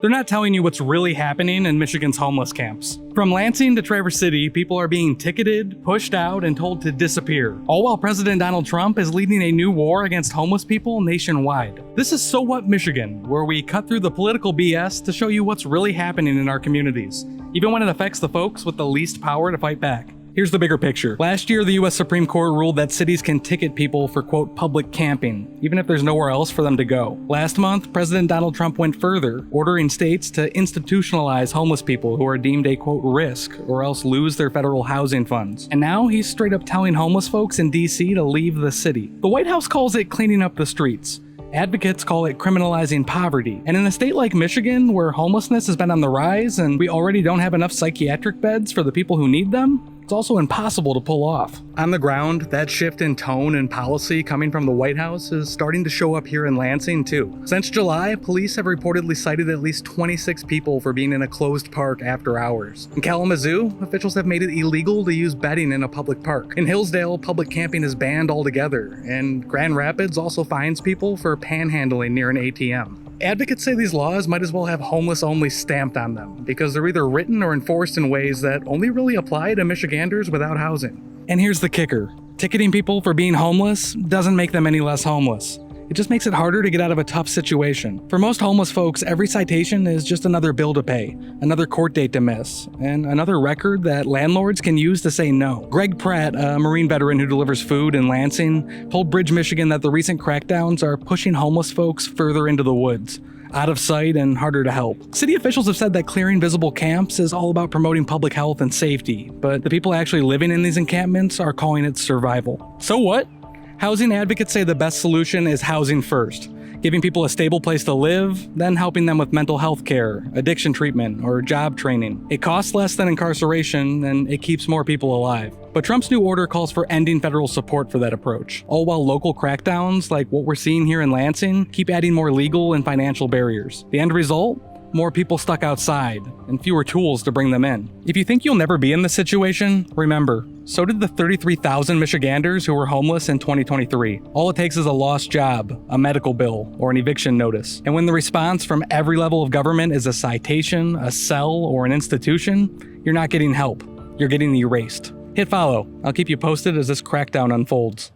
They're not telling you what's really happening in Michigan's homeless camps. From Lansing to Traverse City, people are being ticketed, pushed out, and told to disappear, all while President Donald Trump is leading a new war against homeless people nationwide. This is So What Michigan, where we cut through the political BS to show you what's really happening in our communities, even when it affects the folks with the least power to fight back. Here's the bigger picture. Last year, the US Supreme Court ruled that cities can ticket people for, quote, public camping, even if there's nowhere else for them to go. Last month, President Donald Trump went further, ordering states to institutionalize homeless people who are deemed a, quote, risk, or else lose their federal housing funds. And now he's straight up telling homeless folks in DC to leave the city. The White House calls it cleaning up the streets. Advocates call it criminalizing poverty. And in a state like Michigan, where homelessness has been on the rise and we already don't have enough psychiatric beds for the people who need them, it's also impossible to pull off. On the ground, that shift in tone and policy coming from the White House is starting to show up here in Lansing too. Since July, police have reportedly cited at least 26 people for being in a closed park after hours. In Kalamazoo, officials have made it illegal to use bedding in a public park. In Hillsdale, public camping is banned altogether, and Grand Rapids also fines people for panhandling near an ATM. Advocates say these laws might as well have homeless only stamped on them, because they're either written or enforced in ways that only really apply to Michiganders without housing. And here's the kicker. Ticketing people for being homeless doesn't make them any less homeless. It just makes it harder to get out of a tough situation. For most homeless folks, every citation is just another bill to pay, another court date to miss, and another record that landlords can use to say no. Greg Pratt, a Marine veteran who delivers food in Lansing, told Bridge, Michigan that the recent crackdowns are pushing homeless folks further into the woods, out of sight and harder to help. City officials have said that clearing visible camps is all about promoting public health and safety, but the people actually living in these encampments are calling it survival. So what? Housing advocates say the best solution is housing first, giving people a stable place to live, then helping them with mental health care, addiction treatment, or job training. It costs less than incarceration, and it keeps more people alive. But Trump's new order calls for ending federal support for that approach, all while local crackdowns, like what we're seeing here in Lansing, keep adding more legal and financial barriers. The end result? More people stuck outside, and fewer tools to bring them in. If you think you'll never be in this situation, remember, so did the 33,000 Michiganders who were homeless in 2023. All it takes is a lost job, a medical bill, or an eviction notice. And when the response from every level of government is a citation, a cell, or an institution, you're not getting help. You're getting erased. Hit follow. I'll keep you posted as this crackdown unfolds.